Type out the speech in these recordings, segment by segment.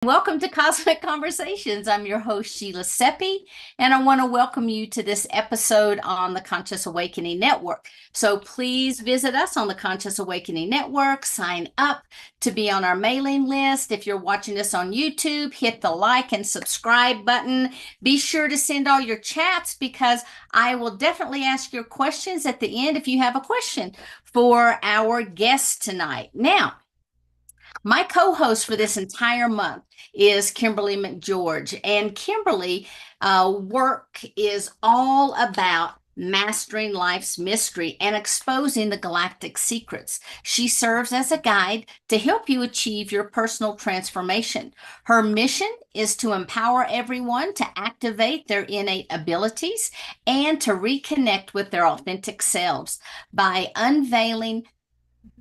Welcome to Cosmic Conversations. I'm your host, Sheila Seppi, and I want to welcome you to this episode on the Conscious Awakening Network. So please visit us on the Conscious Awakening Network, sign up to be on our mailing list. If you're watching us on YouTube, hit the like and subscribe button. Be sure to send all your chats because I will definitely ask your questions at the end if you have a question for our guest tonight. Now, my co-host for this entire month is Kimberly McGeorge, and Kimberly work is all about mastering life's mystery and exposing the galactic secrets. She serves as a guide to help you achieve your personal transformation. Her mission is to empower everyone to activate their innate abilities and to reconnect with their authentic selves by unveiling,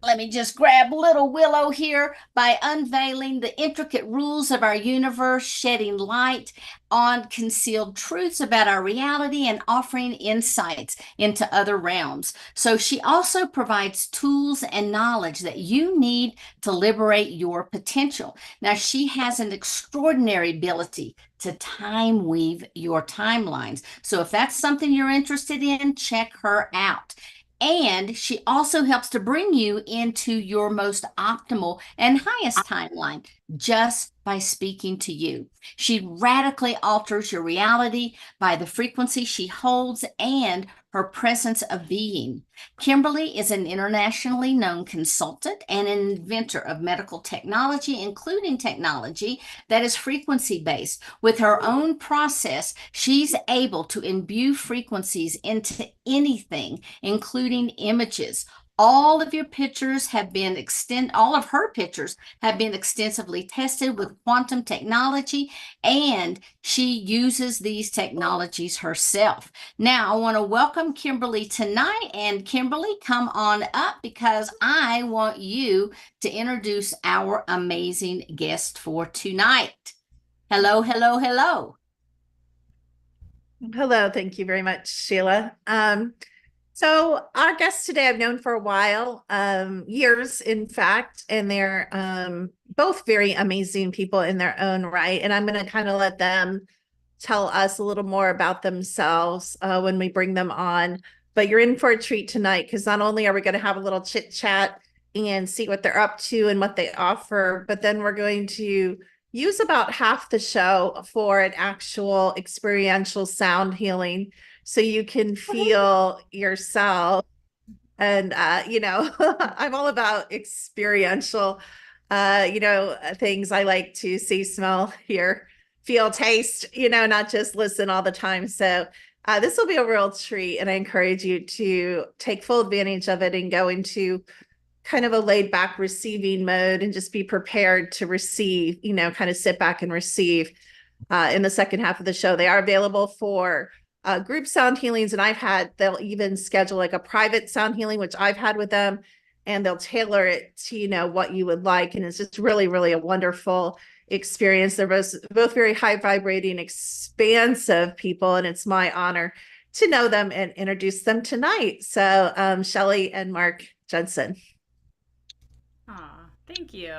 let me just grab little Willow here, by unveiling the intricate rules of our universe, shedding light on concealed truths about our reality, and offering insights into other realms. So she also provides tools and knowledge that you need to liberate your potential. Now, she has an extraordinary ability to time weave your timelines. So if that's something you're interested in, check her out. And she also helps to bring you into your most optimal and highest timeline just by speaking to you. She radically alters your reality by the frequency she holds and her presence of being. Kimberly is an internationally known consultant and an inventor of medical technology, including technology that is frequency based. With her own process, she's able to imbue frequencies into anything, including images. All of her pictures have been extensively tested with quantum technology, and she uses these technologies herself. Now, I want to welcome Kimberly tonight, and Kimberly, come on up because I want you to introduce our amazing guest for tonight. Hello, hello, hello. Hello, thank you very much, Sheila. So our guests today I've known for a while, years in fact, and they're both very amazing people in their own right. And I'm going to kind of let them tell us a little more about themselves when we bring them on. But you're in for a treat tonight because not only are we going to have a little chit chat and see what they're up to and what they offer, but then we're going to use about half the show for an actual experiential sound healing so you can feel yourself. And, I'm all about experiential, things. I like to see, smell, hear, feel, taste, not just listen all the time. So this will be a real treat. And I encourage you to take full advantage of it and go into kind of a laid back receiving mode and just be prepared to receive, kind of sit back and receive in the second half of the show. They are available for group sound healings, and they'll even schedule like a private sound healing, which I've had with them, and they'll tailor it to, what you would like. And it's just really, really a wonderful experience. They're both very high vibrating, expansive people, and it's my honor to know them and introduce them tonight. So Shelly and Mark Jensen. Thank you.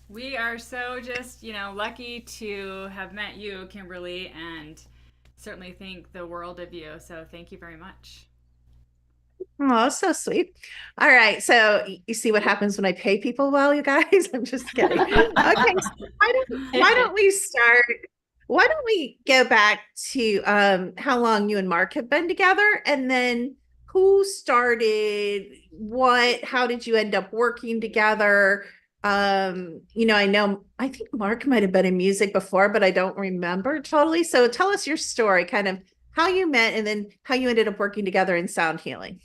We are so just, lucky to have met you, Kimberly, and certainly think the world of you. So thank you very much. Oh, so sweet. All right. So you see what happens when I pay people well, you guys? I'm just kidding. Okay. So why don't we start? Why don't we go back to how long you and Mark have been together, and then who started what? How did you end up working together? I think Mark might have been in music before, but I don't remember totally. So tell us your story, kind of how you met and then how you ended up working together in sound healing.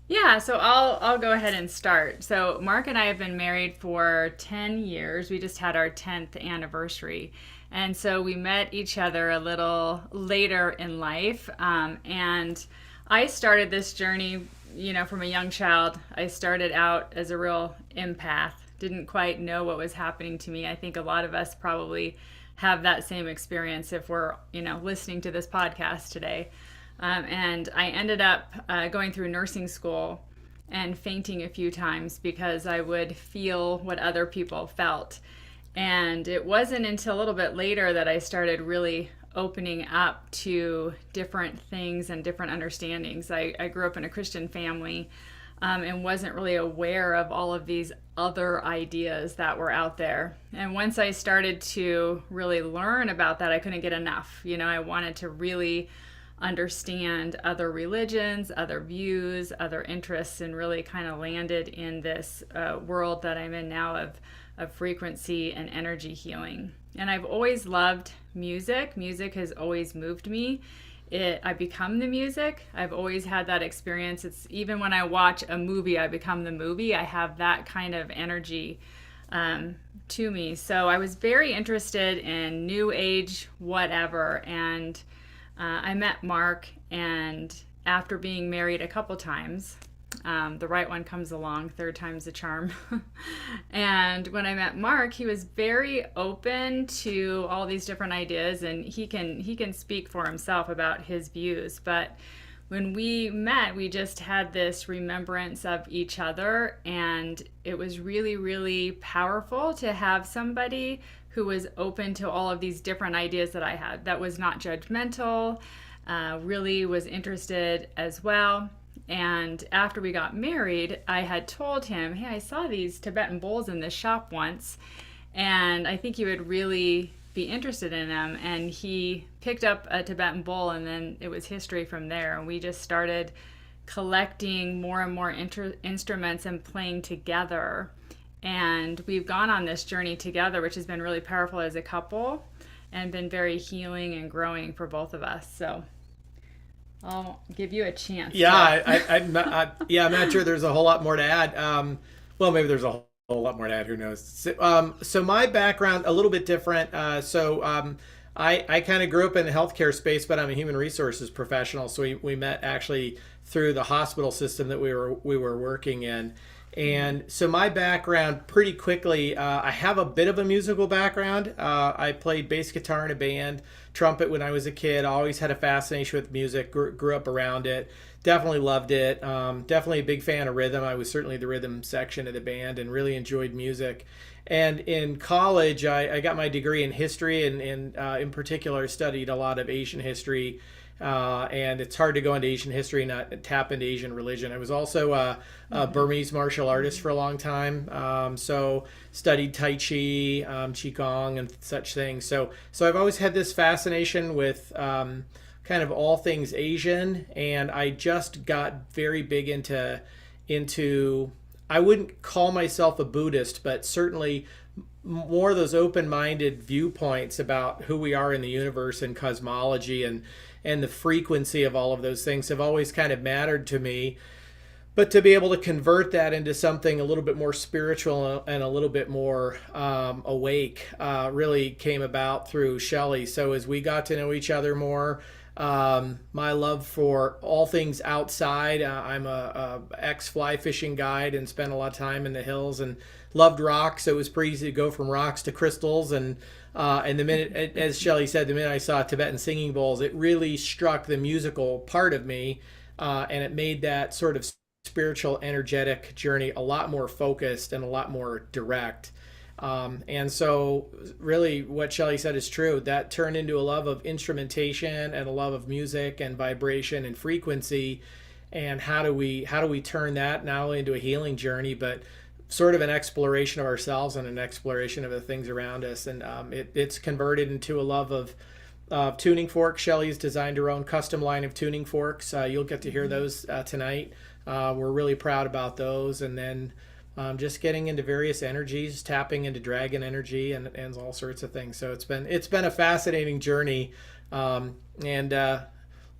Yeah, so I'll go ahead and start. So Mark and I have been married for 10 years. We just had our 10th anniversary. And so we met each other a little later in life. And I started this journey, from a young child. I started out as a real empath. Didn't quite know what was happening to me. I think a lot of us probably have that same experience if we're, listening to this podcast today. And I ended up going through nursing school and fainting a few times because I would feel what other people felt. And it wasn't until a little bit later that I started really opening up to different things and different understandings. I grew up in a Christian family, and wasn't really aware of all of these other ideas that were out there. And once I started to really learn about that, I couldn't get enough. I wanted to really understand other religions, other views, other interests, and really kind of landed in this world that I'm in now of frequency and energy healing. And I've always loved music. Music has always moved me. I become the music. I've always had that experience. It's even when I watch a movie, I become the movie. I have that kind of energy to me. So I was very interested in new age, whatever. And I met Mark, and after being married a couple times, the right one comes along, third time's the charm. And when I met Mark, he was very open to all these different ideas, and he can speak for himself about his views. But when we met, we just had this remembrance of each other, and it was really, really powerful to have somebody who was open to all of these different ideas that I had, that was not judgmental, really was interested as well. And after we got married, I had told him, hey, I saw these Tibetan bowls in this shop once, and I think you would really be interested in them. And he picked up a Tibetan bowl, and then it was history from there. And we just started collecting more and more instruments and playing together. And we've gone on this journey together, which has been really powerful as a couple and been very healing and growing for both of us. So I'll give you a chance. Yeah, I'm not sure there's a whole lot more to add. Well, maybe there's a whole lot more to add. Who knows? So my background, a little bit different. I kind of grew up in the healthcare space, but I'm a human resources professional. So we met actually through the hospital system that we were working in. And so my background, pretty quickly, I have a bit of a musical background. I played bass guitar in a band, trumpet when I was a kid. Always had a fascination with music, grew up around it. Definitely loved it. Definitely a big fan of rhythm. I was certainly the rhythm section of the band and really enjoyed music. And in college, I got my degree in history, and in particular studied a lot of Asian history. And it's hard to go into Asian history and not tap into Asian religion. I was also a Burmese martial artist for a long time, so studied Tai Chi, Qigong, and such things. So I've always had this fascination with kind of all things Asian, and I just got very big into I wouldn't call myself a Buddhist, but certainly more of those open-minded viewpoints about who we are in the universe and cosmology and the frequency of all of those things have always kind of mattered to me. But to be able to convert that into something a little bit more spiritual and a little bit more awake really came about through Shelly. So as we got to know each other more, my love for all things outside, I'm a ex-fly fishing guide and spent a lot of time in the hills and loved rocks. So it was pretty easy to go from rocks to crystals. And the minute, as Shelly said, the minute I saw Tibetan singing bowls, it really struck the musical part of me, and it made that sort of spiritual, energetic journey a lot more focused and a lot more direct. And so really what Shelly said is true. That turned into a love of instrumentation and a love of music and vibration and frequency. And how do we turn that not only into a healing journey, but sort of an exploration of ourselves and an exploration of the things around us. And it's converted into a love of tuning forks. Shelly's designed her own custom line of tuning forks. You'll get to hear those tonight. We're really proud about those. And then just getting into various energies, tapping into dragon energy and all sorts of things. So it's been a fascinating journey, and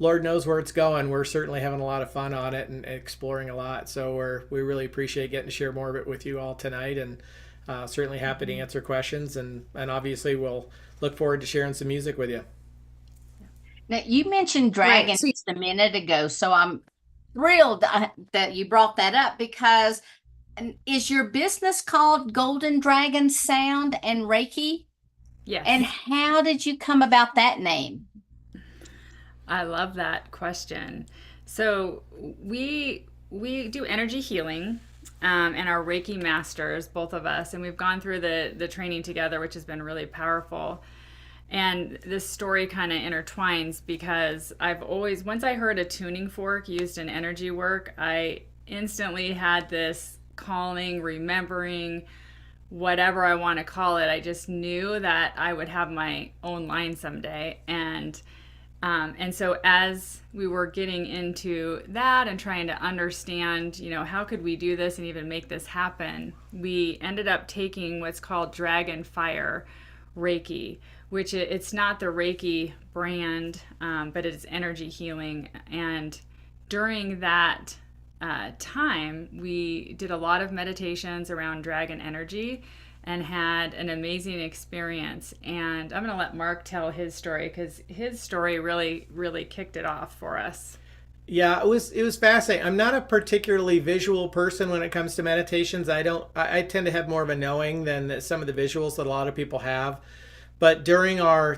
Lord knows where it's going. We're certainly having a lot of fun on it and exploring a lot. So we really appreciate getting to share more of it with you all tonight, and certainly happy to answer questions. And obviously we'll look forward to sharing some music with you. Now, you mentioned dragons just a minute ago, so I'm thrilled that you brought that up, because is your business called Golden Dragon Sound and Reiki? Yes. And how did you come about that name? I love that question. So we do energy healing, and our Reiki masters, both of us, and we've gone through the training together, which has been really powerful. And this story kind of intertwines because I've always, once I heard a tuning fork used in energy work, I instantly had this calling, remembering, whatever I want to call it. I just knew that I would have my own line someday. And so as we were getting into that and trying to understand, how could we do this and even make this happen, we ended up taking what's called Dragon Fire Reiki, which it's not the Reiki brand, but it's energy healing. And during that time, we did a lot of meditations around dragon energy and had an amazing experience. And I'm going to let Mark tell his story because his story really, really kicked it off for us. Yeah, it was fascinating. I'm not a particularly visual person when it comes to meditations. I tend to have more of a knowing than some of the visuals that a lot of people have. But during our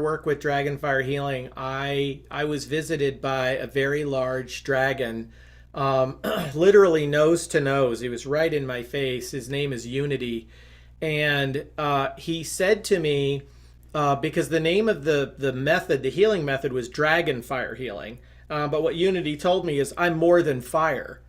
work with Dragonfire Healing, I was visited by a very large dragon, literally nose to nose. He was right in my face. His name is Unity. And he said to me, because the name of the method, the healing method, was Dragonfire Healing. But what Unity told me is, I'm more than fire.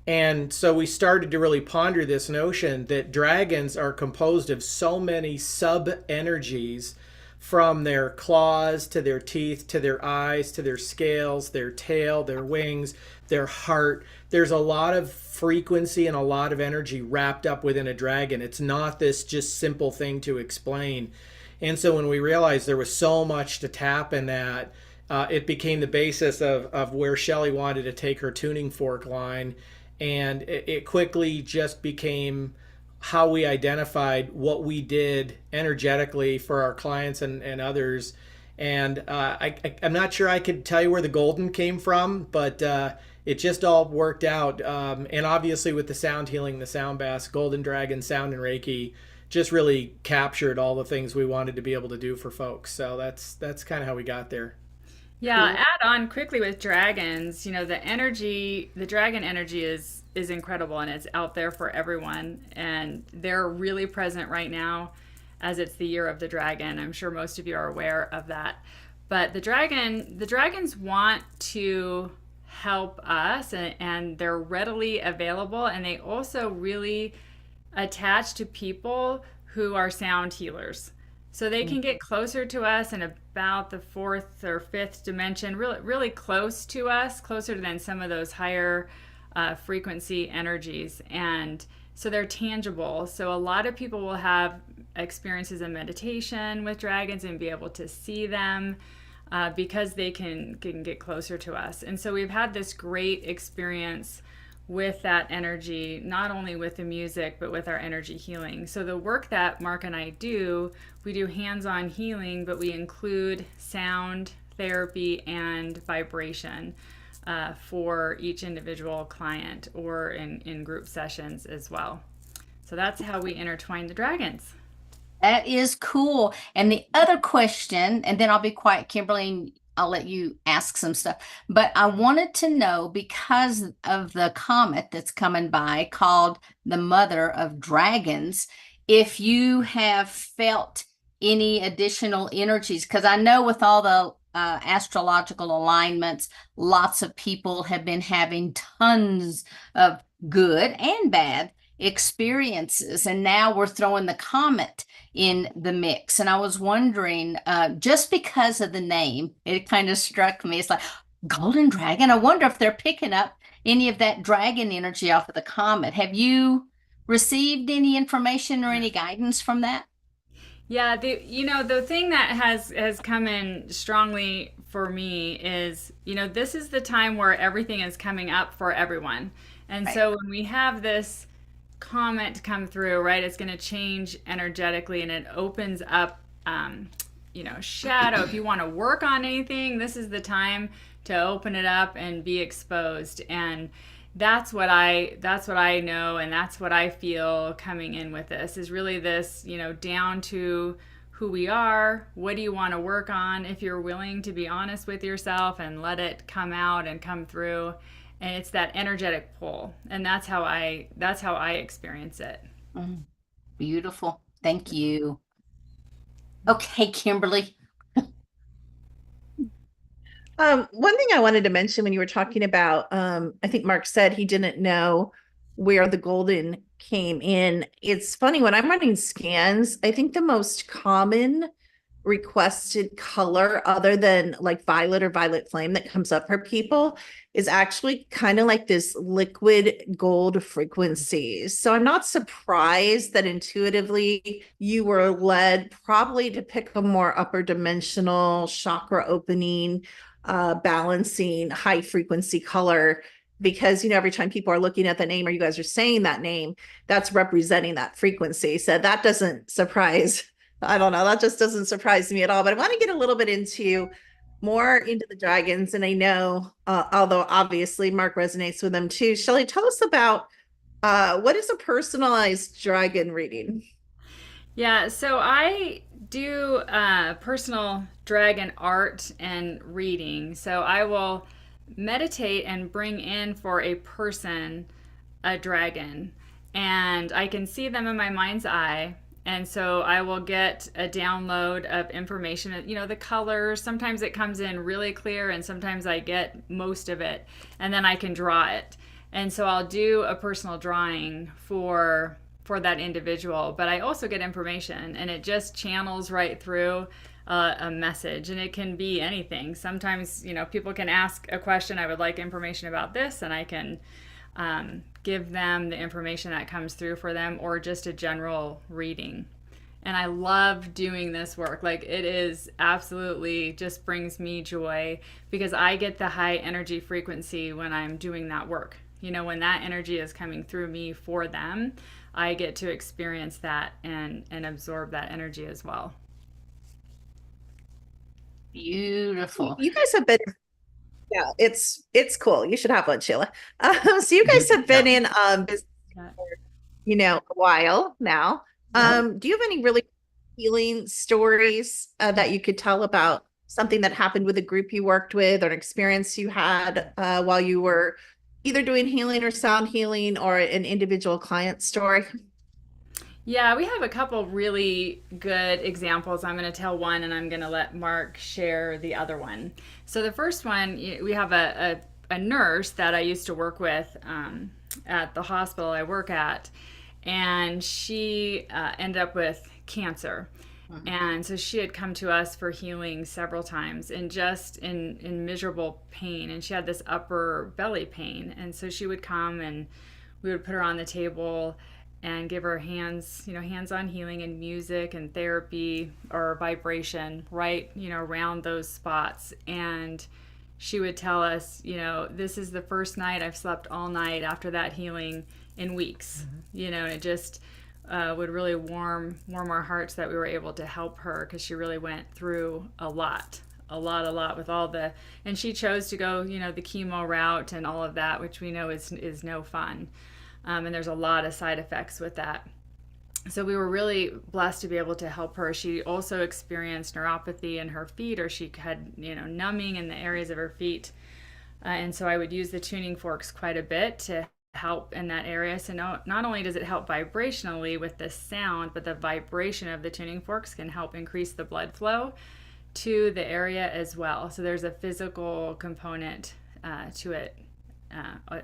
And so we started to really ponder this notion that dragons are composed of so many sub-energies, from their claws to their teeth to their eyes to their scales, their tail, their wings, their heart. There's a lot of frequency and a lot of energy wrapped up within a dragon. It's not this just simple thing to explain. And so when we realized there was so much to tap in that, it became the basis of where Shelly wanted to take her tuning fork line. And it quickly just became how we identified what we did energetically for our clients and others. And I'm not sure I could tell you where the golden came from, but it just all worked out. And obviously with the sound healing, the sound baths, Golden Dragon, Sound and Reiki just really captured all the things we wanted to be able to do for folks. So that's kind of how we got there. Yeah, I'll add on quickly with dragons, the dragon energy is incredible and it's out there for everyone. And they're really present right now as it's the year of the dragon. I'm sure most of you are aware of that. But the dragons want to help us and they're readily available. And they also really attach to people who are sound healers. So they can get closer to us in about the fourth or fifth dimension, really, really close to us, closer than some of those higher frequency energies. And so they're tangible. So a lot of people will have experiences in meditation with dragons and be able to see them because they can get closer to us. And so we've had this great experience with that energy, not only with the music, but with our energy healing. So the work that Mark and I do, we do hands-on healing, but we include sound therapy and vibration for each individual client or in group sessions as well. So that's how we intertwine the dragons. That is cool. And the other question, and then I'll be quiet, Kimberly, and I'll let you ask some stuff. But I wanted to know, because of the comet that's coming by called the Mother of Dragons, if you have felt any additional energies, because I know with all the astrological alignments, lots of people have been having tons of good and bad experiences, and now we're throwing the comet in the mix. And I was wondering, just because of the name, it kind of struck me. It's like Golden Dragon. I wonder if they're picking up any of that dragon energy off of the comet. Have you received any information or any guidance from that? Yeah, the thing that has come in strongly for me is, this is the time where everything is coming up for everyone. And Right. so when we have this comet come through, right, it's going to change energetically and it opens up, shadow. If you want to work on anything, this is the time to open it up and be exposed. And that's what I know, and that's what I feel coming in with this is really this, down to who we are. What do you want to work on? If you're willing to be honest with yourself and let it come out and come through. and it's that energetic pull, and that's how I experience it. Beautiful. Thank you. Okay, Kimberly. One thing I wanted to mention when you were talking about, I think Mark said he didn't know where the golden came in. It's funny, when I'm running scans, I think the most common requested color, other than like violet or violet flame, that comes up for people is actually kind of like this liquid gold frequency. So I'm not surprised that intuitively you were led probably to pick a more upper dimensional chakra opening, balancing high frequency color, because every time people are looking at the name or you guys are saying that name, that's representing that frequency. So that doesn't surprise, I don't know, that just doesn't surprise me at all. But I want to get a little bit more into the dragons. And I know, although obviously Mark resonates with them too. Shelly, tell us about what is a personalized dragon reading? Yeah, so I do personal dragon art and reading. So I will meditate and bring in for a person a dragon, and I can see them in my mind's eye. And so I will get a download of information, the colors. Sometimes it comes in really clear, and sometimes I get most of it, and then I can draw it. And so I'll do a personal drawing for that individual, but I also get information, and it just channels right through a message, and it can be anything. Sometimes, people can ask a question, I would like information about this, and I can give them the information that comes through for them, or just a general reading. And I love doing this work. Like, it is absolutely just brings me joy, because I get the high energy frequency when I'm doing that work. When that energy is coming through me for them, I get to experience that and absorb that energy as well. Beautiful. You guys have been, yeah, it's cool. You should have one, Sheila. So you guys have been in business for, a while now. Do you have any really healing stories that you could tell about something that happened with a group you worked with, or an experience you had while you were either doing healing or sound healing, or an individual client story? Yeah, we have a couple really good examples. I'm going to tell one, and I'm going to let Mark share the other one. So the first one, we have a nurse that I used to work with at the hospital I work at, and she ended up with cancer. And so she had come to us for healing several times, and just in miserable pain. And she had this upper belly pain. And so she would come, and we would put her on the table and give her hands-on healing and music and therapy or vibration right, around those spots. And she would tell us, this is the first night I've slept all night after that healing in weeks. And it just would really warm our hearts that we were able to help her, because she really went through a lot with all the, and she chose to go, the chemo route and all of that, which we know is no fun. And there's a lot of side effects with that. So we were really blessed to be able to help her. She also experienced neuropathy in her feet, or she had, numbing in the areas of her feet. And so I would use the tuning forks quite a bit to help in that area. So not only does it help vibrationally with the sound, but the vibration of the tuning forks can help increase the blood flow to the area as well. So there's a physical component to it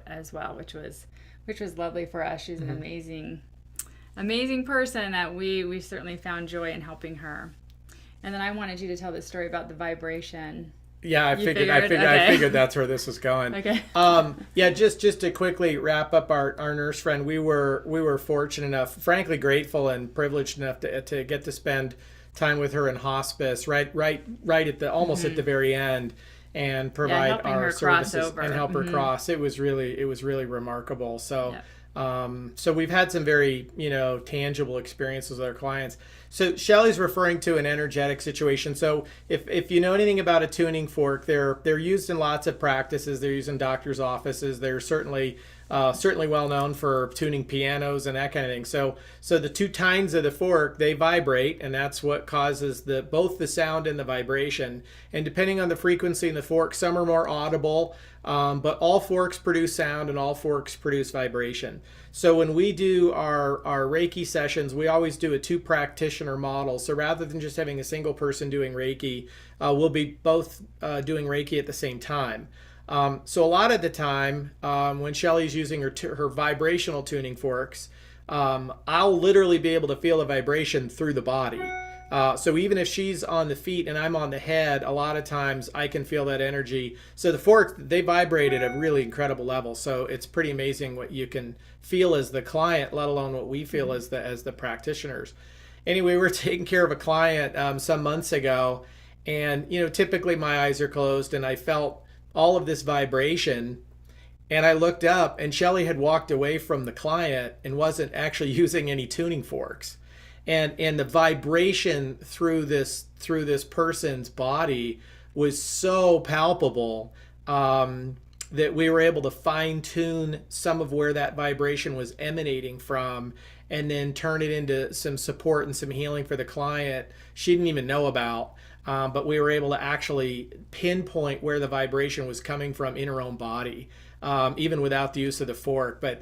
as well, which was lovely for us. She's an amazing person that we certainly found joy in helping her. And then I wanted you to tell the story about the vibration. Yeah, I figured that's where this was going. Okay. Yeah, just to quickly wrap up our nurse friend, we were fortunate enough, frankly grateful and privileged enough to get to spend time with her in hospice right at the almost at the very end, and provide our services and help her cross. It was really remarkable. So so we've had some very tangible experiences with our clients. So Shelly's referring to an energetic situation. So if you know anything about a tuning fork, they're used in lots of practices. They're used in doctors' offices. They're certainly certainly well known for tuning pianos and that kind of thing. So the two tines of the fork, they vibrate, and that's what causes both the sound and the vibration. And depending on the frequency in the fork, some are more audible, but all forks produce sound and all forks produce vibration. So when we do our Reiki sessions, we always do a 2 practitioner model. So rather than just having a single person doing Reiki, we'll be both doing Reiki at the same time. So a lot of the time, when Shelly's using her vibrational tuning forks, I'll literally be able to feel the vibration through the body. So even if she's on the feet and I'm on the head, a lot of times I can feel that energy. So the forks, they vibrate at a really incredible level. So it's pretty amazing what you can feel as the client, let alone what we feel as the practitioners. Anyway, we were taking care of a client some months ago, and typically my eyes are closed, and I felt all of this vibration, and I looked up, and Shelly had walked away from the client and wasn't actually using any tuning forks. And the vibration through this person's body was so palpable that we were able to fine tune some of where that vibration was emanating from, and then turn it into some support and some healing for the client she didn't even know about. But we were able to actually pinpoint where the vibration was coming from in her own body, even without the use of the fork. But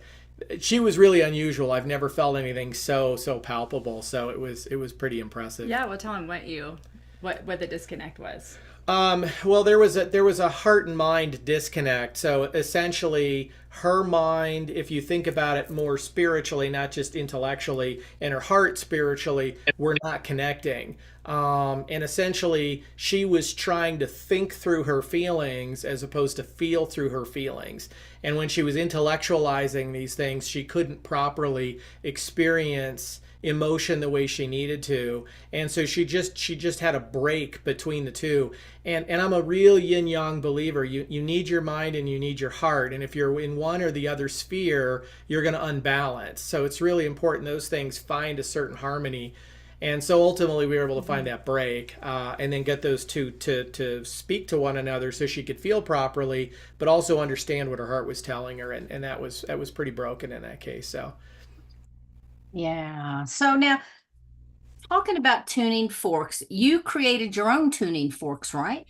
she was really unusual. I've never felt anything so palpable. So it was pretty impressive. Yeah, well, tell him what the disconnect was. Well, there was a heart and mind disconnect. So essentially, her mind, if you think about it more spiritually, not just intellectually, and her heart spiritually, were not connecting. And essentially, she was trying to think through her feelings as opposed to feel through her feelings. And when she was intellectualizing these things, she couldn't properly experience emotion the way she needed to, and so she just had a break between the two. And I'm a real yin yang believer. You need your mind and you need your heart, and if you're in one or the other sphere, you're going to unbalance. So it's really important those things find a certain harmony. And so ultimately we were able to find that break, and then get those two to speak to one another so she could feel properly, but also understand what her heart was telling her. And that was pretty broken in that case. So Yeah. So now, talking about tuning forks, you created your own tuning forks, right?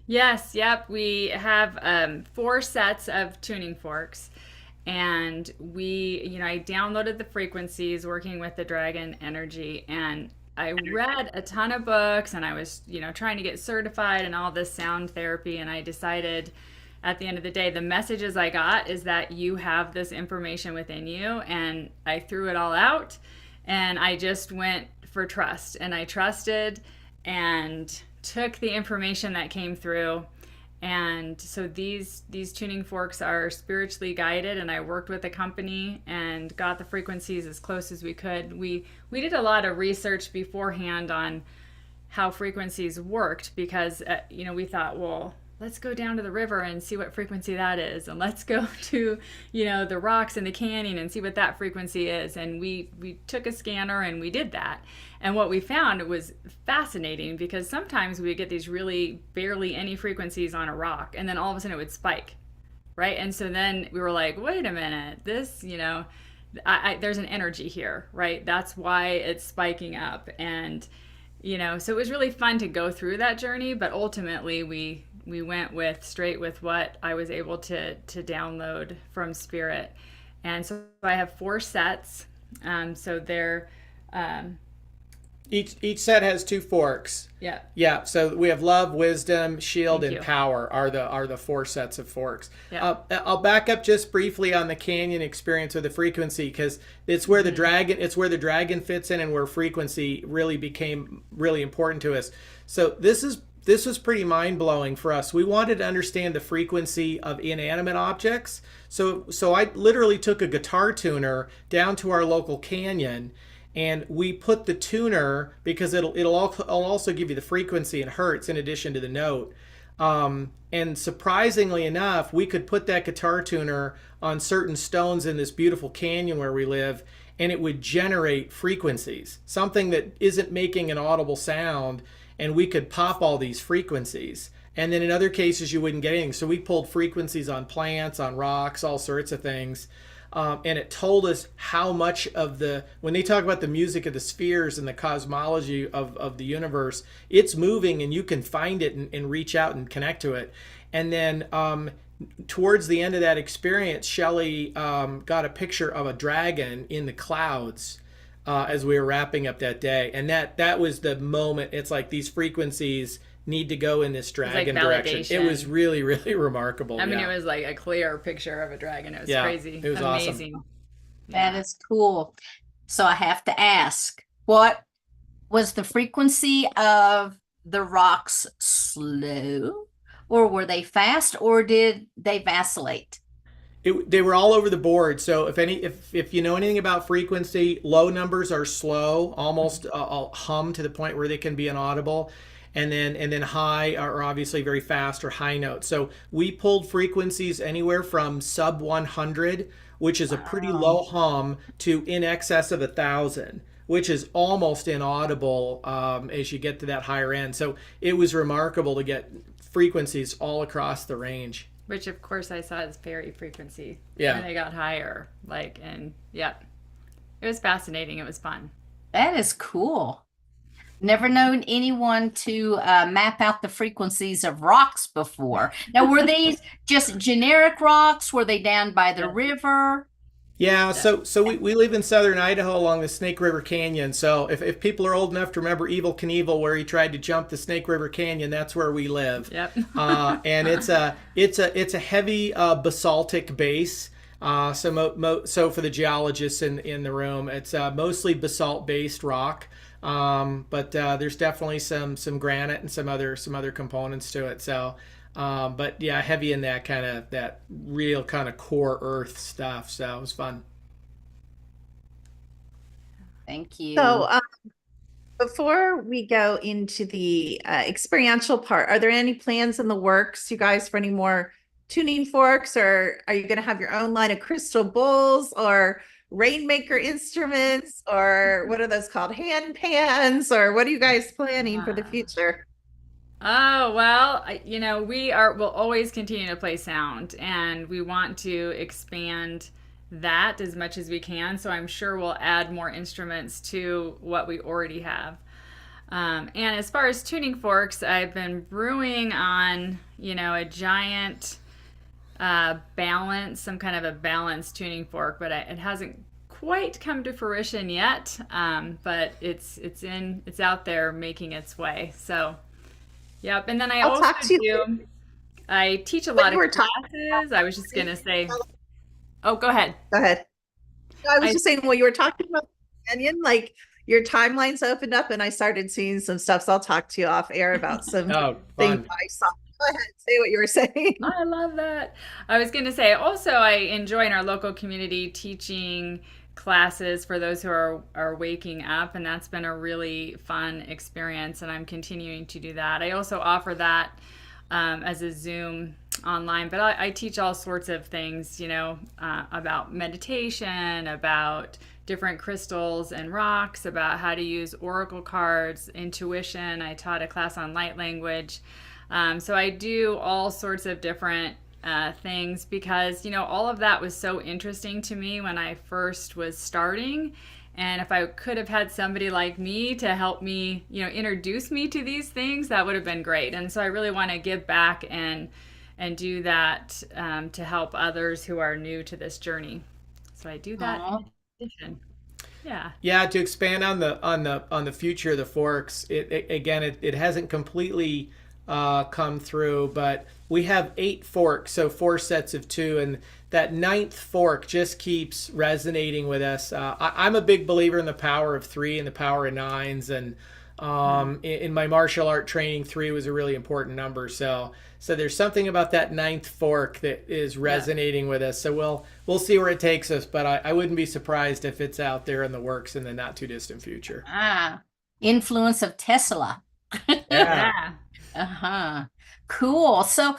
Yes, yep. We have 4 sets of tuning forks, and I downloaded the frequencies working with the dragon energy, and I read a ton of books, and I was, trying to get certified and all this sound therapy, and I decided at the end of the day, the messages I got is that you have this information within you, and I threw it all out, and I just went for trust, and I trusted and took the information that came through. And so these tuning forks are spiritually guided, and I worked with a company and got the frequencies as close as we could. We did a lot of research beforehand on how frequencies worked, because we thought, well, let's go down to the river and see what frequency that is, and let's go to the rocks in the canyon and see what that frequency is. And we took a scanner and we did that, and what we found was fascinating, because sometimes we get these really barely any frequencies on a rock, and then all of a sudden it would spike, right? And so then we were like, wait a minute, this there's an energy here, right? That's why it's spiking up. And so it was really fun to go through that journey, but ultimately we went straight with what I was able to download from Spirit. And so I have 4 sets. So they're each set has 2 forks. Yeah. So we have love, wisdom, shield, and power are the 4 sets of forks. Yeah. I'll back up just briefly on the canyon experience with the frequency, because it's where the dragon fits in, and where frequency really became really important to us. So this was pretty mind-blowing for us. We wanted to understand the frequency of inanimate objects. So I literally took a guitar tuner down to our local canyon, and we put the tuner, because it'll also give you the frequency in hertz in addition to the note. And surprisingly enough, we could put that guitar tuner on certain stones in this beautiful canyon where we live, and it would generate frequencies, something that isn't making an audible sound. And we could pop all these frequencies. And then in other cases, you wouldn't get anything. So we pulled frequencies on plants, on rocks, all sorts of things. And it told us how much of when they talk about the music of the spheres and the cosmology of the universe, it's moving and you can find it and reach out and connect to it. And then towards the end of that experience, Shelly got a picture of a dragon in the clouds as we were wrapping up that day. And that was the moment. It's like these frequencies need to go in this dragon direction. It was really, really remarkable. I mean, it was like a clear picture of a dragon. It was crazy. It was amazing. Awesome. That is cool. So I have to ask, what was the frequency of the rocks slow, or were they fast, or did they vacillate? They were all over the board. So if you know anything about frequency, low numbers are slow, almost hum to the point where they can be inaudible. And then high are obviously very fast or high notes. So we pulled frequencies anywhere from sub 100, which is a pretty low hum, to in excess of 1,000, which is almost inaudible as you get to that higher end. So it was remarkable to get frequencies all across the range. Which of course I saw as fairy frequency. Yeah. And they got higher. It was fascinating. It was fun. That is cool. Never known anyone to map out the frequencies of rocks before. Now, were these just generic rocks? Were they down by the river? Yeah, so we live in southern Idaho along the Snake River Canyon. So if people are old enough to remember Evel Knievel, where he tried to jump the Snake River Canyon, that's where we live. Yep. And it's a heavy basaltic base. So for the geologists in the room, it's mostly basalt based rock. But there's definitely some granite and some other components to it. So, but yeah, heavy in that real kind of core earth stuff. So it was fun. Thank you. So before we go into the experiential part, are there any plans in the works, you guys, for any more tuning forks, or are you going to have your own line of crystal bowls or rainmaker instruments, or what are those called, hand pans, or what are you guys planning for the future? Oh, well, we'll always continue to play sound, and we want to expand that as much as we can. So I'm sure we'll add more instruments to what we already have. And as far as tuning forks, I've been brewing on, a giant balance, some kind of a balanced tuning fork, but it hasn't quite come to fruition yet. But it's out there making its way. So, yep. And then I teach a lot of classes. I was just gonna say, oh, go ahead. Go ahead. I was just saying, well, you were talking about the canyon, like your timelines opened up, and I started seeing some stuff. So I'll talk to you off air about some things I saw. Go ahead, say what you were saying. I love that. I was going to say, also, I enjoy in our local community teaching classes for those who are waking up, and that's been a really fun experience, and I'm continuing to do that. I also offer that as a Zoom online, but I teach all sorts of things, about meditation, about different crystals and rocks, about how to use oracle cards, intuition. I taught a class on light language. So I do all sorts of different things because, all of that was so interesting to me when I first was starting. And if I could have had somebody like me to help me, introduce me to these things, that would have been great. And so I really want to give back and do that to help others who are new to this journey. So I do that in addition. Yeah, to expand on the future of the forks, it hasn't completely come through, but we have 8 forks, so 4 sets of 2, and that 9th fork just keeps resonating with us. I'm a big believer in the power of 3 and the power of 9s, and in my martial art training, 3 was a really important number. So there's something about that 9th fork that is resonating with us. So we'll see where it takes us, but I wouldn't be surprised if it's out there in the works in the not too distant future. Influence of Tesla. Yeah. Cool. So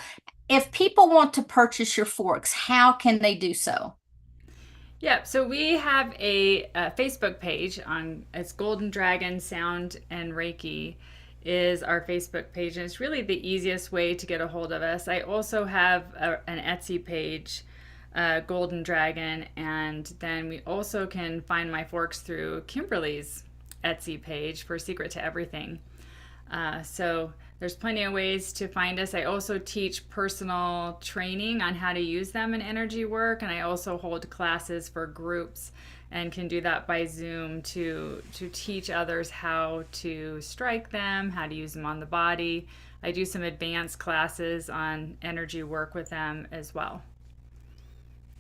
if people want to purchase your forks, how can they do so? Yeah, so we have a Facebook page it's Golden Dragon Sound and Reiki. is our Facebook page, and it's really the easiest way to get a hold of us. I also have an Etsy page, Golden Dragon, and then we also can find my forks through Kimberly's Etsy page for Secret to Everything. So there's plenty of ways to find us. I also teach personal training on how to use them in energy work, and I also hold classes for groups and can do that by Zoom to teach others how to strike them, how to use them on the body. I do some advanced classes on energy work with them as well.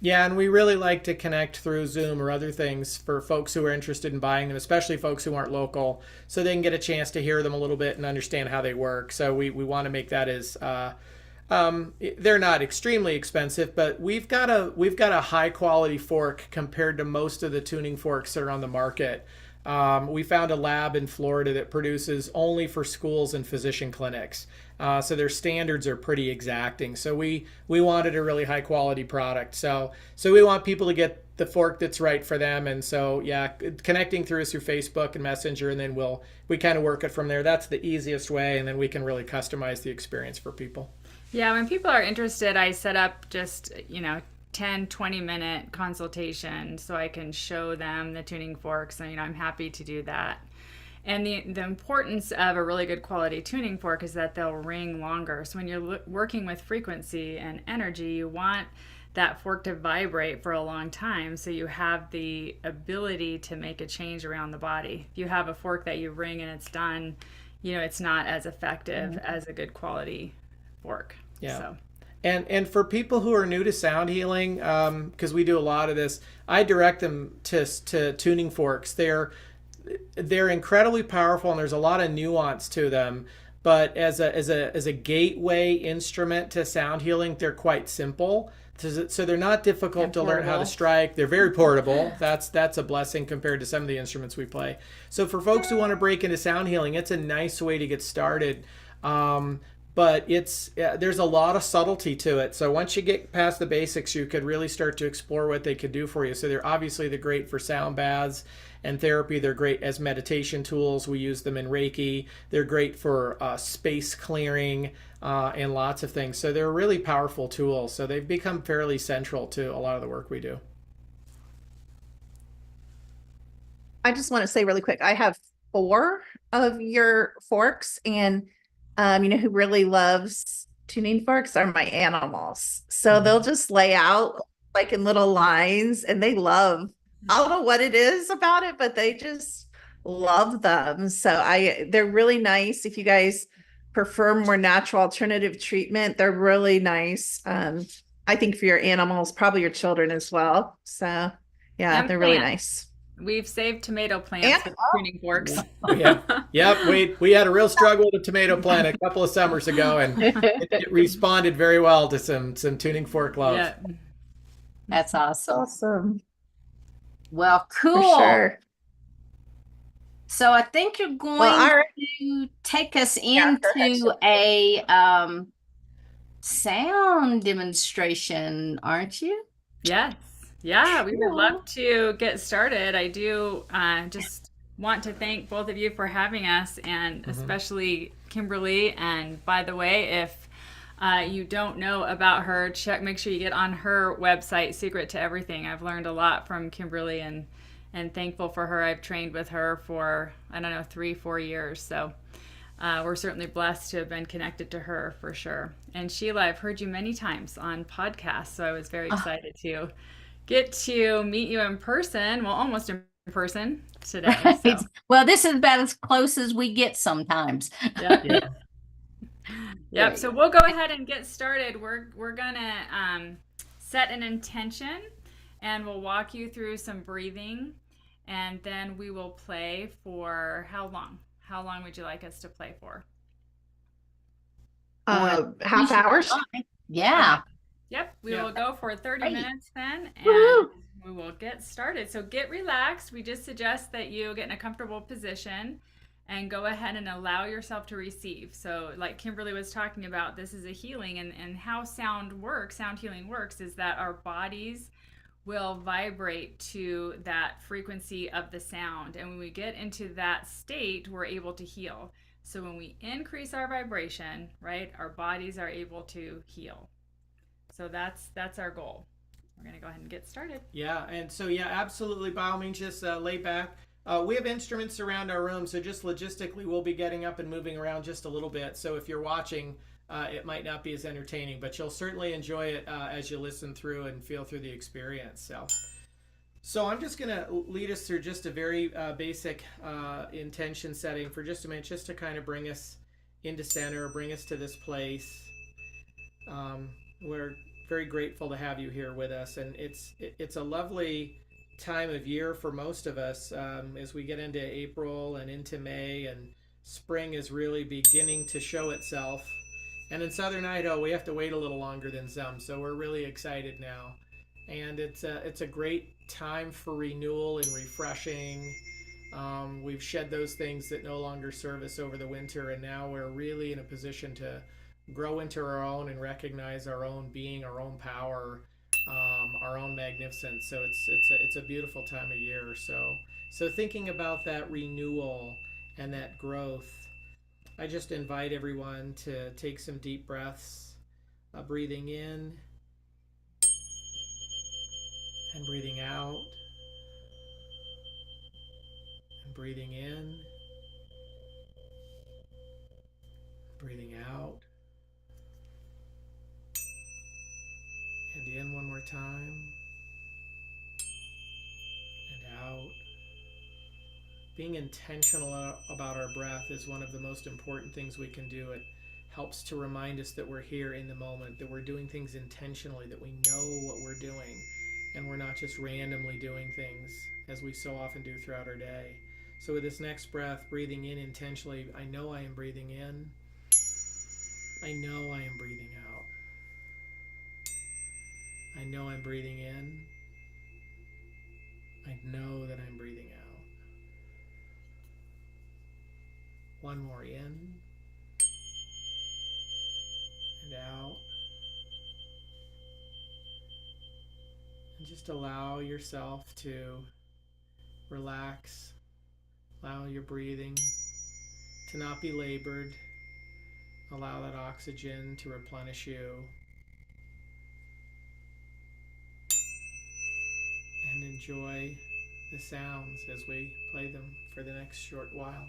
Yeah, and we really like to connect through Zoom or other things for folks who are interested in buying them, especially folks who aren't local, so they can get a chance to hear them a little bit and understand how they work. So we want to make that as they're not extremely expensive, but we've got a high quality fork compared to most of the tuning forks that are on the market. We found a lab in Florida that produces only for schools and physician clinics. So their standards are pretty exacting. So we wanted a really high quality product. So we want people to get the fork that's right for them. And so, yeah, connecting through us through Facebook and Messenger, and then we kind of work it from there. That's the easiest way. And then we can really customize the experience for people. Yeah, when people are interested, I set up just, 10, 20-minute consultation so I can show them the tuning forks. And, I'm happy to do that. And the importance of a really good quality tuning fork is that they'll ring longer. So when you're working with frequency and energy, you want that fork to vibrate for a long time so you have the ability to make a change around the body. If you have a fork that you ring and it's done, it's not as effective as a good quality fork. Yeah. So. And for people who are new to sound healing, because we do a lot of this, I direct them to tuning forks. They're incredibly powerful, and there's a lot of nuance to them. But as a gateway instrument to sound healing, they're quite simple. So they're not difficult to learn how to strike. They're very portable. That's a blessing compared to some of the instruments we play. So for folks who want to break into sound healing, it's a nice way to get started. But there's a lot of subtlety to it. So once you get past the basics, you could really start to explore what they could do for you. So they're great for sound baths and therapy. They're great as meditation tools. We use them in Reiki. They're great for space clearing and lots of things. So they're a really powerful tool. So they've become fairly central to a lot of the work we do. I just want to say really quick, I have 4 of your forks, and who really loves tuning forks are my animals. So they'll just lay out like in little lines, and I don't know what it is about it, but they just love them. So they're really nice. If you guys prefer more natural alternative treatment, they're really nice. I think for your animals, probably your children as well. So yeah, they're really nice. We've saved tomato plants with tuning forks. Yeah. Yep. We had a real struggle with a tomato plant a couple of summers ago, and it responded very well to some tuning fork love. Yeah. That's awesome. Awesome. Well, cool. For sure. So I think you're going to take us into a sound demonstration, aren't you? Yes. Yeah, we would love to get started. I do just want to thank both of you for having us, and especially Kimberly. And by the way, if you don't know about her, make sure you get on her website, Secret to Everything. I've learned a lot from Kimberly, and thankful for her. I've trained with her for, 3-4 years. So we're certainly blessed to have been connected to her for sure. And Sheila, I've heard you many times on podcasts, so I was very excited to get to meet you in person. Well, almost in person today. Right. So. Well, this is about as close as we get sometimes. Yep. So we'll go ahead and get started. We're gonna set an intention, and we'll walk you through some breathing, and then we will play for how long? How long would you like us to play for? Half hours. Yeah. Yep, we will go for 30 minutes then, and we will get started. So get relaxed. We just suggest that you get in a comfortable position and go ahead and allow yourself to receive. So like Kimberly was talking about, this is a healing, and how sound healing works is that our bodies will vibrate to that frequency of the sound. And when we get into that state, we're able to heal. So when we increase our vibration, right, our bodies are able to heal. So that's our goal. We're going to go ahead and get started. Yeah, and so yeah, absolutely. By all means, just lay back. We have instruments around our room, so just logistically, we'll be getting up and moving around just a little bit. So if you're watching, it might not be as entertaining, but you'll certainly enjoy it as you listen through and feel through the experience. So I'm just going to lead us through just a very basic intention setting for just a minute, just to kind of bring us into center, bring us to this place. We're very grateful to have you here with us, and it's a lovely time of year for most of us as we get into April and into May, and spring is really beginning to show itself. And in Southern Idaho, we have to wait a little longer than some, so we're really excited now. And it's a great time for renewal and refreshing. We've shed those things that no longer serve us over the winter, and now we're really in a position to grow into our own and recognize our own being, our own power, our own magnificence. So it's a beautiful time of year. So thinking about that renewal and that growth, I just invite everyone to take some deep breaths, breathing in and breathing out, and breathing in, breathing out, and in one more time, and out. Being intentional about our breath is one of the most important things we can do. It helps to remind us that we're here in the moment, that we're doing things intentionally, that we know what we're doing, and we're not just randomly doing things as we so often do throughout our day. So with this next breath, breathing in intentionally, I know I am breathing in. I know I am breathing out. I know I'm breathing in. I know that I'm breathing out. One more in and out. And just allow yourself to relax. Allow your breathing to not be labored. Allow that oxygen to replenish you. And enjoy the sounds as we play them for the next short while.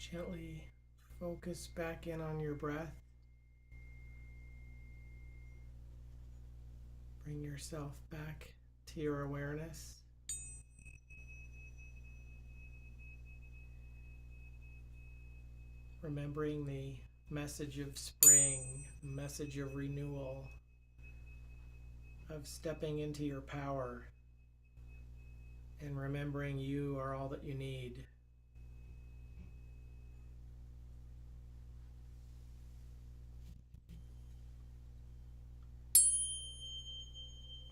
Gently focus back in on your breath. Bring yourself back to your awareness. Remembering the message of spring, message of renewal, of stepping into your power, and remembering you are all that you need.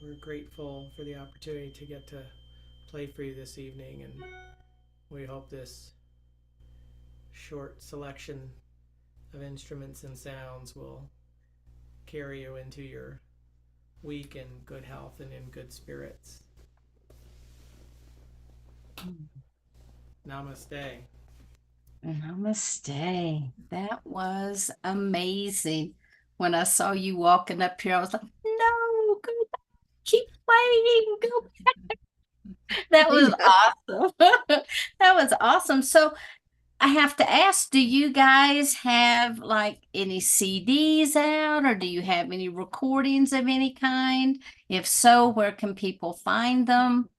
We're grateful for the opportunity to get to play for you this evening, and we hope this short selection of instruments and sounds will carry you into your week in good health and in good spirits. Namaste. Namaste. That was amazing. When I saw you walking up here, I was like, no, go back, keep playing, go back. That was awesome. That was awesome. So I have to ask, do you guys have like any CDs out, or do you have any recordings of any kind? If so, where can people find them?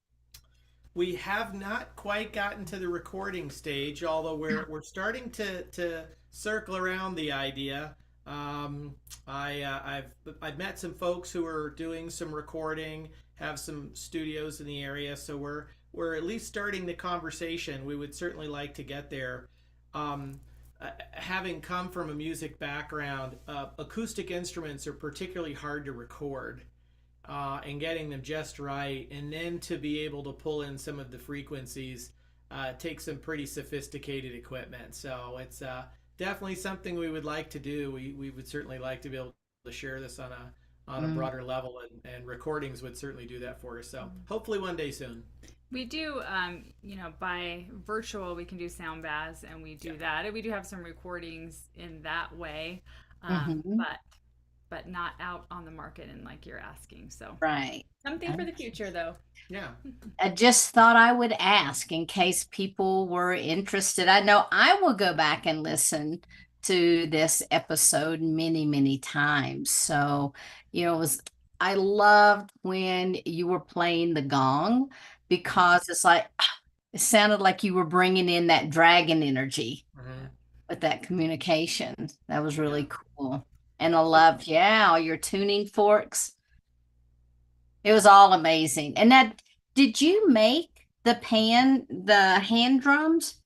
We have not quite gotten to the recording stage, although we're starting to circle around the idea. I've met some folks who are doing some recording, have some studios in the area, so we're at least starting the conversation. We would certainly like to get there. Having come from a music background, acoustic instruments are particularly hard to record. And getting them just right, and then to be able to pull in some of the frequencies takes some pretty sophisticated equipment. So it's definitely something we would like to do. We would certainly like to be able to share this on a broader level, and recordings would certainly do that for us. So hopefully one day soon. We do, by virtual, we can do sound baths, and we do that. And we do have some recordings in that way, but not out on the market, and like you're asking. So Right. Something for the future, though. Yeah. I just thought I would ask in case people were interested. I know I will go back and listen to this episode many, many times. So, I loved when you were playing the gong, because it's like, it sounded like you were bringing in that dragon energy with that communication. That was really cool. And I loved, all your tuning forks. It was all amazing. And that, did you make the hand drums?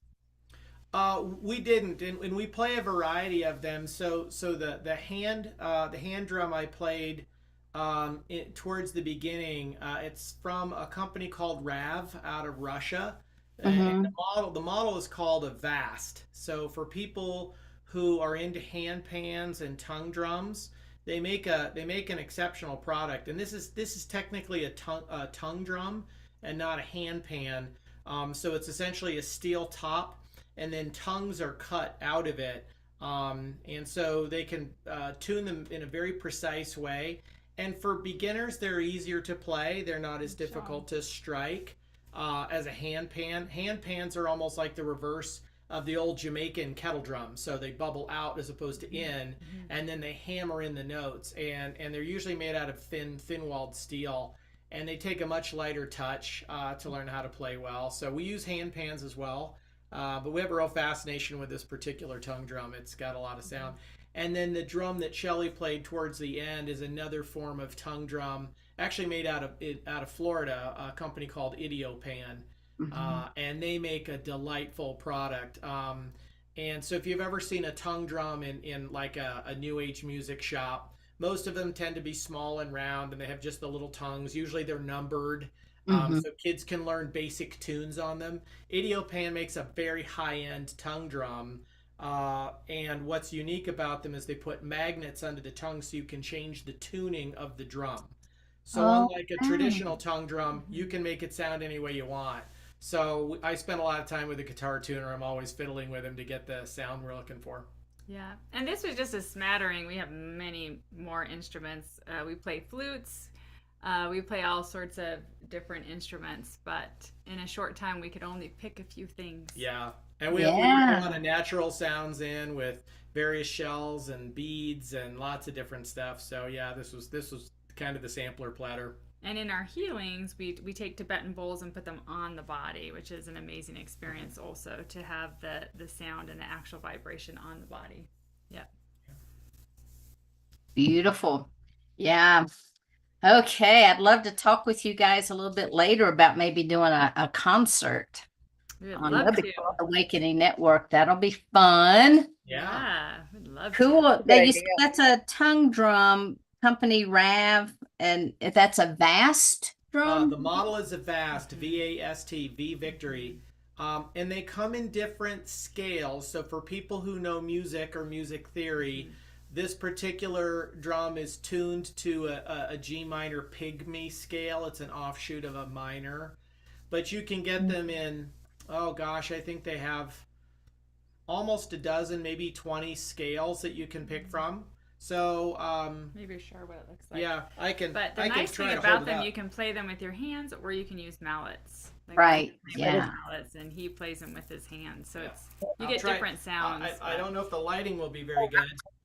We didn't, and we play a variety of them. So the hand drum I played towards the beginning. It's from a company called Rav out of Russia. And the model is called a Vast. So for people who are into hand pans and tongue drums, they make an exceptional product. And this is technically a tongue drum and not a hand pan. So it's essentially a steel top, and then tongues are cut out of it. And so they can tune them in a very precise way. And for beginners, they're easier to play. They're not as difficult to strike as a hand pan. Hand pans are almost like the reverse of the old Jamaican kettle drum. So they bubble out as opposed to in, and then they hammer in the notes. And they're usually made out of thin-walled steel. And they take a much lighter touch to learn how to play well. So we use hand pans as well. But we have a real fascination with this particular tongue drum. It's got a lot of sound. And then the drum that Shelly played towards the end is another form of tongue drum, actually made out of Florida, a company called Idiopan. And they make a delightful product. And so if you've ever seen a tongue drum in like a new age music shop, most of them tend to be small and round, and they have just the little tongues. Usually they're numbered. So kids can learn basic tunes on them. Idiopan makes a very high-end tongue drum. And what's unique about them is they put magnets under the tongue so you can change the tuning of the drum. So unlike a traditional tongue drum, you can make it sound any way you want. So I spend a lot of time with a guitar tuner. I'm always fiddling with him to get the sound we're looking for. Yeah, and this was just a smattering. We have many more instruments. We play flutes, We play all sorts of different instruments, but in a short time, we could only pick a few things. Yeah. And we bring a lot of natural sounds in with various shells and beads and lots of different stuff. So yeah, this was kind of the sampler platter. And in our healings, we take Tibetan bowls and put them on the body, which is an amazing experience also to have the sound and the actual vibration on the body. Yeah. Beautiful. Yeah. Okay. I'd love to talk with you guys a little bit later about maybe doing a concert We would on love the to. Awakening Network. That'll be fun. Yeah, we'd love to. Cool. Good That you idea. said that's a tongue drum company, Rav, and if that's a vast drum. The model is a VAST, VAST, V Victory. And they come in different scales. So for people who know music or music theory, this particular drum is tuned to a G minor pygmy scale. It's an offshoot of a minor. But you can get them in, oh gosh, I think they have almost a dozen, maybe 20 scales that you can pick from. So Maybe sure what it looks like. yeah, I can. But the I can nice try thing to about hold it them, up. you can play them with your hands, or you can use mallets. Like Right, we play with yeah. Mallets, and he plays them with his hands, so Yeah. it's you I'll get try- different sounds. I don't know if the lighting will be very good.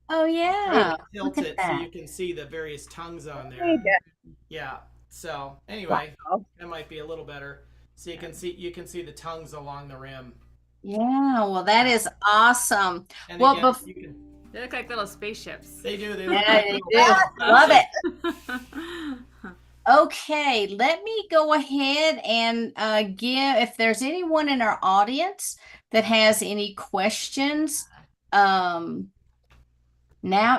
Oh Try yeah. to tilt Look at it so that. you can see the various tongues on There you there. go. Yeah. So anyway, Wow. that might be a little better. So you can see the tongues along the rim. Yeah, well, that is awesome. And Well, again, you can. They look like little spaceships. They do. They look Yeah, like they little do. Love it. it. Okay, let me go ahead and give, if there's anyone in our audience that has any questions, now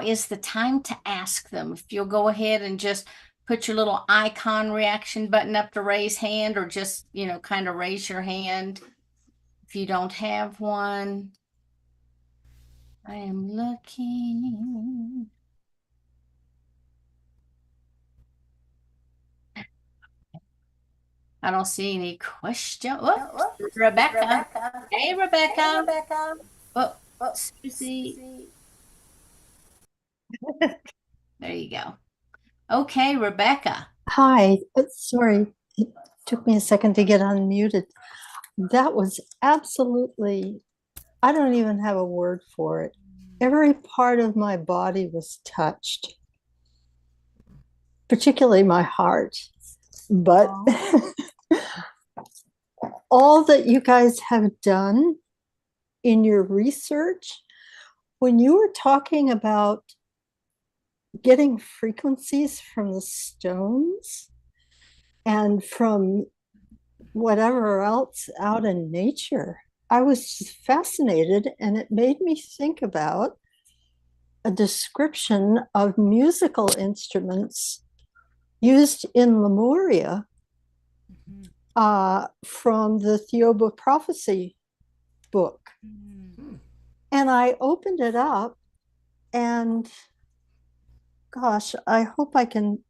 is the time to ask them. If you'll go ahead and just put your little icon reaction button up to raise hand, or just, kind of raise your hand if you don't have one. I am looking. I don't see any question. Oh, Rebecca. Hey, Rebecca. Oh, Susie. There you go. Okay, Rebecca. Hi, sorry, it took me a second to get unmuted. That was absolutely, I don't even have a word for it. Every part of my body was touched, particularly my heart. But all that you guys have done in your research, when you were talking about getting frequencies from the stones and from whatever else out in nature, I was just fascinated, and it made me think about a description of musical instruments used in Lemuria from the Theoba Prophecy book. And I opened it up, and gosh, I hope I can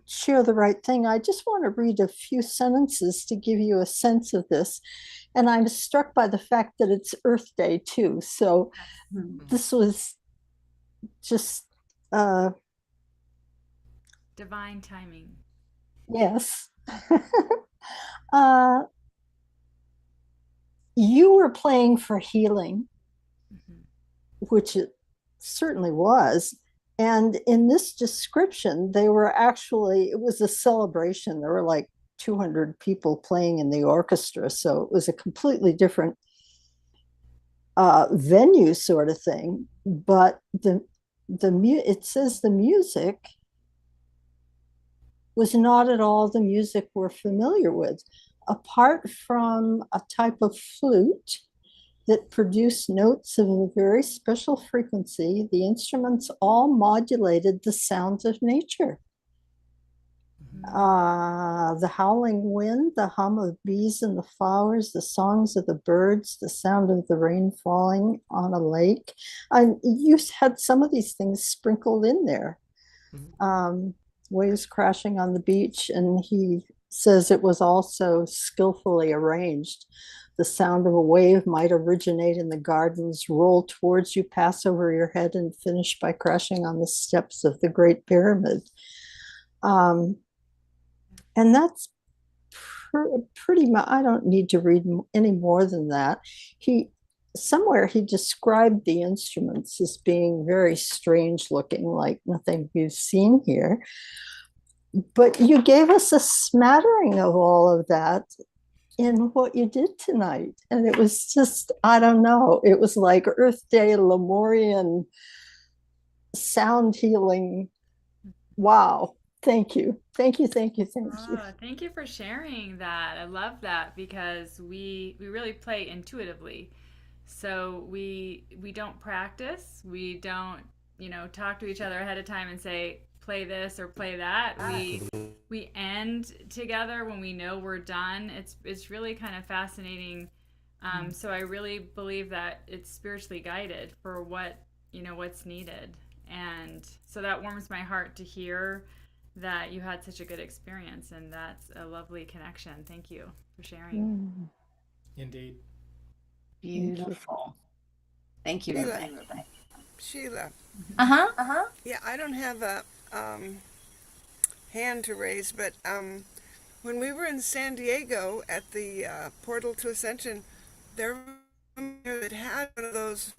share the right thing. I just want to read a few sentences to give you a sense of this. And I'm struck by the fact that it's Earth Day too. So this was just Divine timing. yes. You were playing for healing, which it certainly was. And in this description, they were actually, it was a celebration. There were like 200 people playing in the orchestra. So it was a completely different venue sort of thing. But it says the music was not at all the music we're familiar with, apart from a type of flute that produced notes of a very special frequency. The instruments all modulated the sounds of nature. The howling wind, the hum of bees in the flowers, the songs of the birds, the sound of the rain falling on a lake. You had some of these things sprinkled in there. Waves crashing on the beach, and he says it was also skillfully arranged. The sound of a wave might originate in the gardens, roll towards you, pass over your head, and finish by crashing on the steps of the Great Pyramid. And that's pretty much, I don't need to read any more than that. Somewhere he described the instruments as being very strange looking, like nothing we've seen here. But you gave us a smattering of all of that in what you did tonight. And it was just, I don't know, it was like Earth Day Lemurian sound healing. Wow. Thank you. Thank you. Thank you. Thank you. Thank you for sharing that. I love that because we really play intuitively. So we don't practice. We don't, talk to each other ahead of time and say play this or play that. We end together when we know we're done. It's really kind of fascinating. So I really believe that it's spiritually guided for what's needed. And so that warms my heart to hear that you had such a good experience, and that's a lovely connection. Thank you for sharing. Indeed. Beautiful. Thank you. Sheila. Uh-huh. Yeah, I don't have a hand to raise, but when we were in San Diego at the portal to Ascension, there was one that had one of those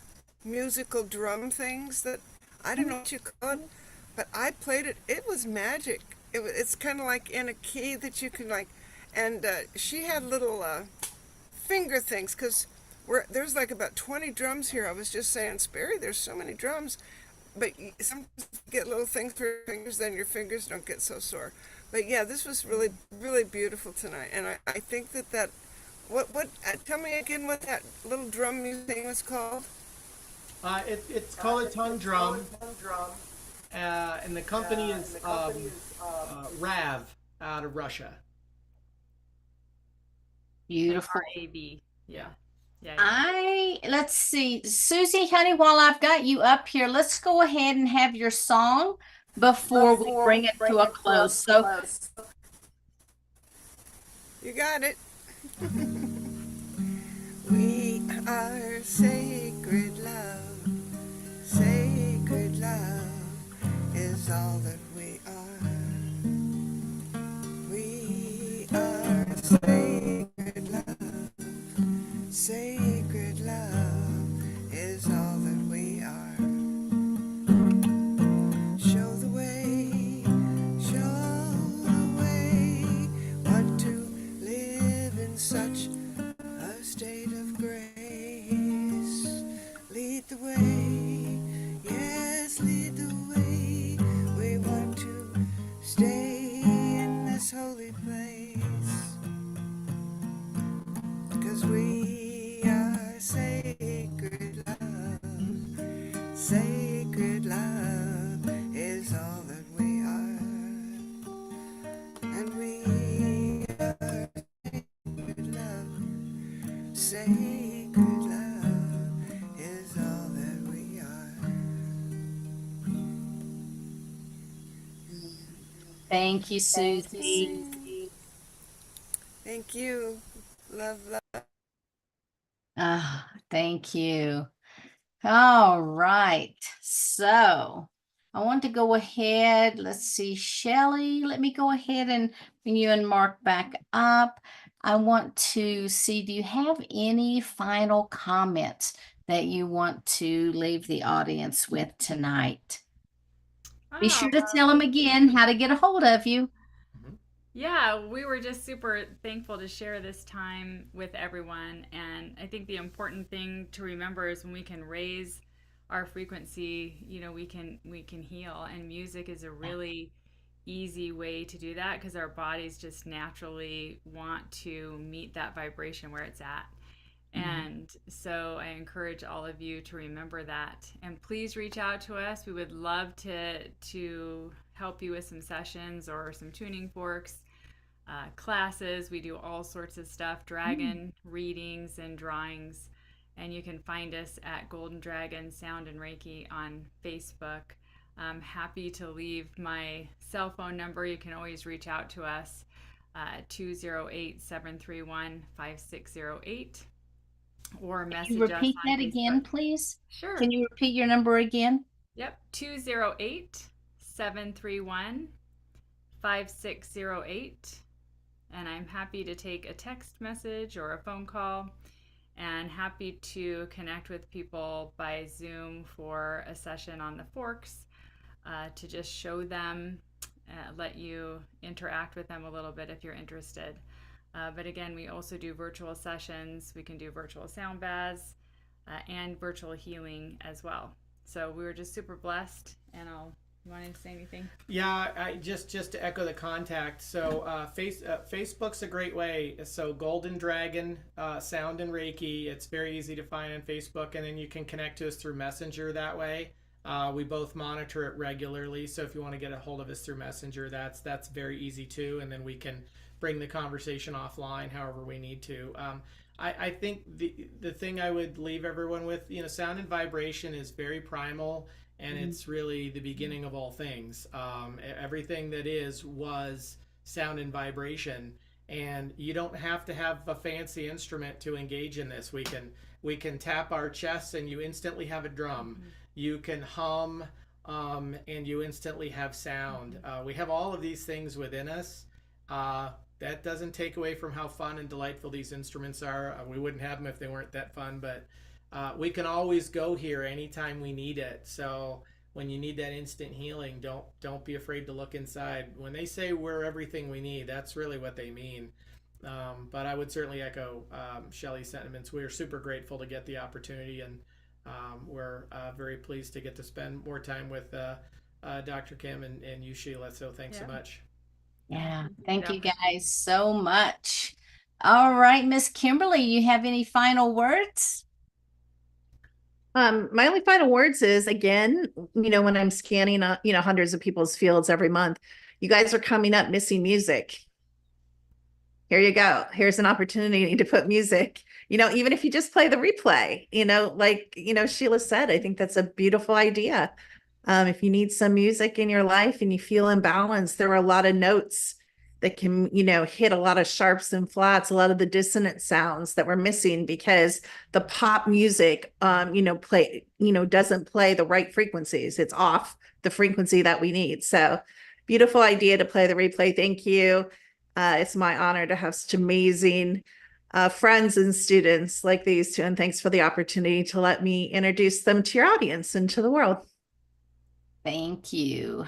musical drum things that I don't know what you call it, but I played it. It was magic. It's kind of like in a key that you can like, and she had little finger things because there's like about 20 drums here. I was just saying, Sperry, there's so many drums, but sometimes you get little things for your fingers, then your fingers don't get so sore. But yeah, this was really, really beautiful tonight, and I think that what tell me again what that little drum music thing was called. It's called a tongue drum, and the company is Rav out of Russia. Beautiful. RAV. Yeah. Let's see, Susie, honey, while I've got you up here, let's go ahead and have your song before we bring it to a close. So You got it. We are sacred love. Sacred love is all that we are. We are sacred love. Sacred love is all that we are. Show the way, want to live in such a state of grace. Lead the way, yes, lead the way. We want to stay in this holy place, 'cause we are sacred love. Sacred love is all that we are. And we are sacred love. Sacred love is all that we are. thank you, Susie. Thank you. Love, love. Thank you. All right. So I want to go ahead. Let's see, Shelly, let me go ahead and bring you and Mark back up. I want to see, do you have any final comments that you want to leave the audience with tonight? Be sure to tell them again how to get a hold of you. Yeah, we were just super thankful to share this time with everyone. And I think the important thing to remember is when we can raise our frequency, we can heal. And music is a really easy way to do that because our bodies just naturally want to meet that vibration where it's at. And so I encourage all of you to remember that. And please reach out to us. We would love to help you with some sessions or some tuning forks, classes. We do all sorts of stuff, dragon readings and drawings. And you can find us at Golden Dragon Sound and Reiki on Facebook. I'm happy to leave my cell phone number. You can always reach out to us at 208-731-5608. Or message Can you repeat us on that Facebook. again, please? Sure. Can you repeat your number again? Yep, 208-731-5608. 5608. And I'm happy to take a text message or a phone call, and happy to connect with people by Zoom for a session on the Forks, to just show them, let you interact with them a little bit if you're interested. But again, we also do virtual sessions. We can do virtual sound baths, and virtual healing as well. So we were just super blessed, and you want to say anything? Yeah, I just to echo the contact. So Facebook's a great way. So Golden Dragon Sound and Reiki. It's very easy to find on Facebook, and then you can connect to us through Messenger that way. We both monitor it regularly, so if you want to get a hold of us through Messenger, that's very easy too, and then we can bring the conversation offline however we need to. I think the thing I would leave everyone with, sound and vibration is very primal, and it's really the beginning of all things. Everything that was sound and vibration, and you don't have to have a fancy instrument to engage in this. We can tap our chests and you instantly have a drum. You can hum, and you instantly have sound. We have all of these things within us. That doesn't take away from how fun and delightful these instruments are. We wouldn't have them if they weren't that fun, but we can always go here anytime we need it. So when you need that instant healing, don't be afraid to look inside. When they say we're everything we need, that's really what they mean. But I would certainly echo Shelly's sentiments. We are super grateful to get the opportunity, and we're very pleased to get to spend more time with Dr. Kim and you, Sheila. So thanks so much. Yeah, thank you guys so much. All right, Miss Kimberly, you have any final words? My only final words is, again, when I'm scanning, hundreds of people's fields every month, you guys are coming up missing music. Here you go. Here's an opportunity to put music, even if you just play the replay, like, Sheila said, I think that's a beautiful idea. If you need some music in your life and you feel imbalanced, there are a lot of notes that can, hit a lot of sharps and flats, a lot of the dissonant sounds that we're missing because the pop music, doesn't play the right frequencies. It's off the frequency that we need. So beautiful idea to play the replay. Thank you. It's my honor to have such amazing friends and students like these two. And thanks for the opportunity to let me introduce them to your audience and to the world. Thank you.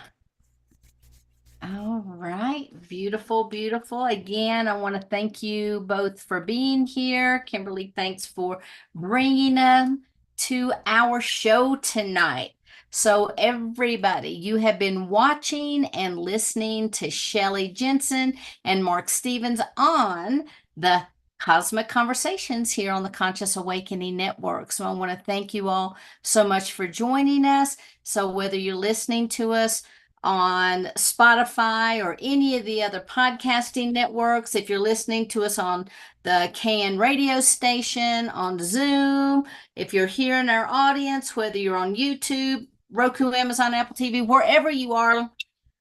All right. Beautiful, beautiful. Again, I want to thank you both for being here. Kimberly, thanks for bringing them to our show tonight. So everybody, you have been watching and listening to Shelly Jensen and Mark Stevens on the Cosmic Conversations here on the Conscious Awakening Network. So I want to thank you all so much for joining us. So whether you're listening to us on Spotify or any of the other podcasting networks, if you're listening to us on the KN radio station, on Zoom, if you're here in our audience, whether you're on YouTube, Roku, Amazon, Apple TV, wherever you are,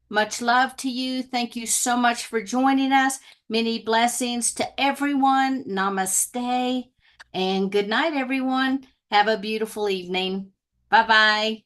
much love to you. Thank you so much for joining us. Many blessings to everyone. Namaste and good night, everyone. Have a beautiful evening. Bye-bye.